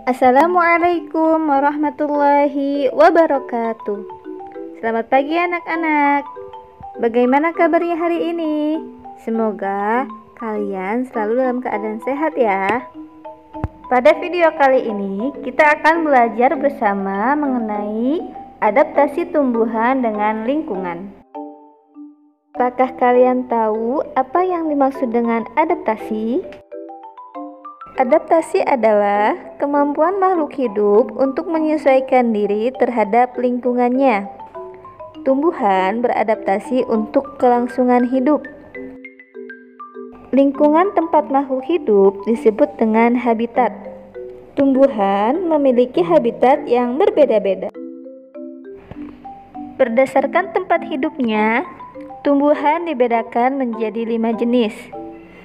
Assalamualaikum warahmatullahi wabarakatuh. Selamat pagi anak-anak. Bagaimana kabarnya hari ini? Semoga kalian selalu dalam keadaan sehat ya. Pada video kali ini kita akan belajar bersama mengenai adaptasi tumbuhan dengan lingkungan. Apakah kalian tahu apa yang dimaksud dengan adaptasi? Adaptasi adalah kemampuan makhluk hidup untuk menyesuaikan diri terhadap lingkungannya. Tumbuhan beradaptasi untuk kelangsungan hidup. Lingkungan tempat makhluk hidup disebut dengan habitat. Tumbuhan memiliki habitat yang berbeda-beda. Berdasarkan tempat hidupnya, tumbuhan dibedakan menjadi 5 jenis.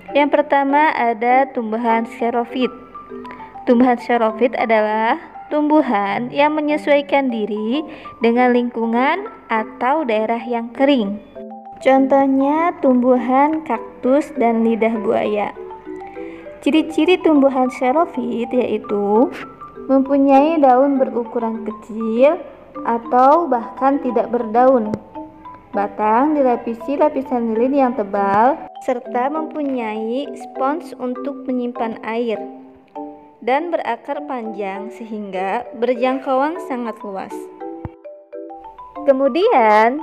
Yang pertama ada tumbuhan xerofit. Tumbuhan xerofit adalah tumbuhan yang menyesuaikan diri dengan lingkungan atau daerah yang kering. Contohnya tumbuhan kaktus dan lidah buaya. Ciri-ciri tumbuhan xerofit yaitu mempunyai daun berukuran kecil atau bahkan tidak berdaun. Batang dilapisi lapisan lilin yang tebal serta mempunyai spons untuk menyimpan air dan berakar panjang sehingga berjangkauan sangat luas. Kemudian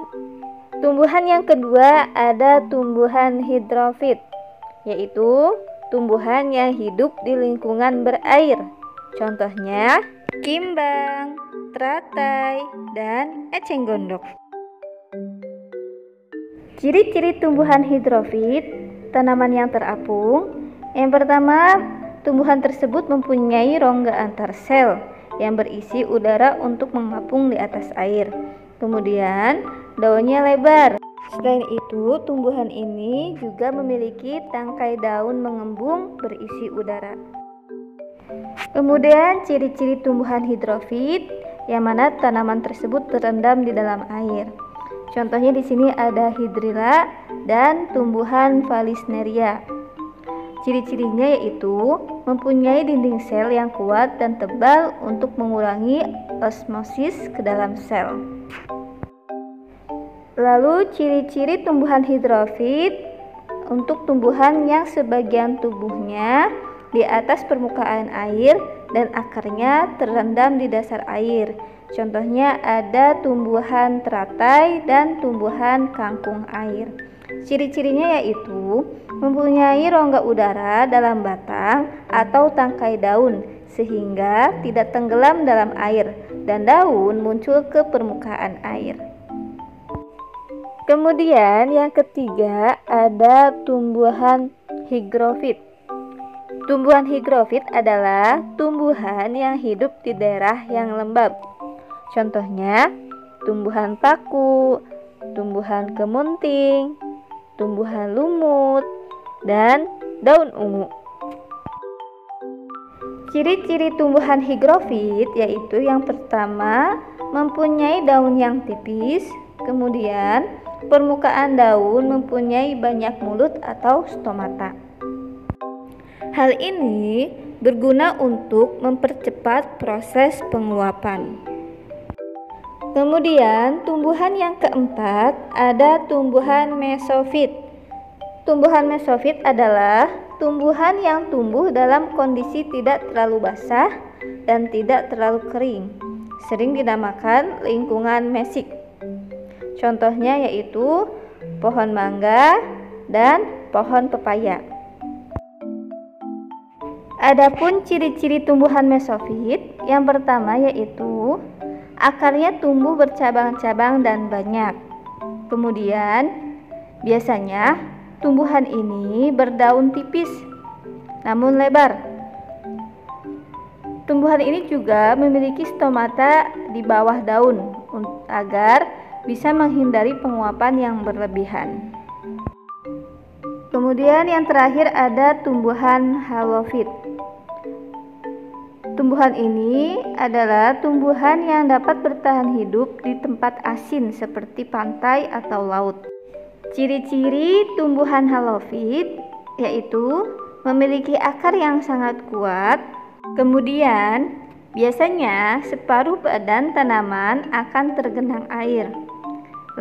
tumbuhan yang kedua ada tumbuhan hidrofit, yaitu tumbuhan yang hidup di lingkungan berair. Contohnya kimbang, teratai, dan eceng gondok. Ciri-ciri tumbuhan hidrofit, tanaman yang terapung. Yang pertama, tumbuhan tersebut mempunyai rongga antar sel yang berisi udara untuk mengapung di atas air. Kemudian, daunnya lebar. Selain itu, tumbuhan ini juga memiliki tangkai daun mengembung berisi udara. Kemudian, ciri-ciri tumbuhan hidrofit, yang mana tanaman tersebut terendam di dalam air. Contohnya di sini ada hidrilla dan tumbuhan Vallisneria. Ciri-cirinya yaitu mempunyai dinding sel yang kuat dan tebal untuk mengurangi osmosis ke dalam sel. Lalu ciri-ciri tumbuhan hidrofit untuk tumbuhan yang sebagian tubuhnya di atas permukaan air dan akarnya terendam di dasar air. Contohnya ada tumbuhan teratai dan tumbuhan kangkung air. Ciri-cirinya yaitu mempunyai rongga udara dalam batang atau tangkai daun sehingga tidak tenggelam dalam air dan daun muncul ke permukaan air. Kemudian yang ketiga ada tumbuhan higrofit. Tumbuhan higrofit adalah tumbuhan yang hidup di daerah yang lembab. Contohnya tumbuhan paku, tumbuhan kemunting, tumbuhan lumut, dan daun ungu. Ciri-ciri tumbuhan higrofit yaitu yang pertama mempunyai daun yang tipis, kemudian permukaan daun mempunyai banyak mulut atau stomata. Hal ini berguna untuk mempercepat proses penguapan. Kemudian tumbuhan yang keempat ada tumbuhan mesofit. Tumbuhan mesofit adalah tumbuhan yang tumbuh dalam kondisi tidak terlalu basah dan tidak terlalu kering. Sering dinamakan lingkungan mesik. Contohnya yaitu pohon mangga dan pohon pepaya. Adapun ciri-ciri tumbuhan mesofit, yang pertama yaitu akarnya tumbuh bercabang-cabang dan banyak. Kemudian, biasanya tumbuhan ini berdaun tipis namun lebar. Tumbuhan ini juga memiliki stomata di bawah daun agar bisa menghindari penguapan yang berlebihan. Kemudian yang terakhir ada tumbuhan halofit. Tumbuhan ini adalah tumbuhan yang dapat bertahan hidup di tempat asin seperti pantai atau laut. Ciri-ciri tumbuhan halofit yaitu memiliki akar yang sangat kuat, kemudian Biasanya separuh badan tanaman akan tergenang air.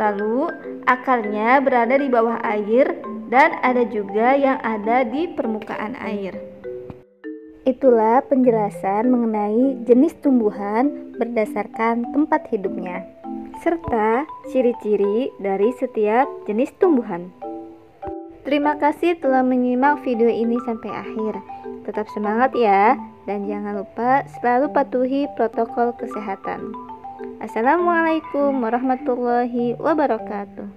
Lalu akarnya berada di bawah air dan ada juga yang ada di permukaan air. Itulah penjelasan mengenai jenis tumbuhan berdasarkan tempat hidupnya, serta ciri-ciri dari setiap jenis tumbuhan. Terima kasih telah menyimak video ini sampai akhir. Tetap semangat ya, dan jangan lupa selalu patuhi protokol kesehatan. Assalamualaikum warahmatullahi wabarakatuh.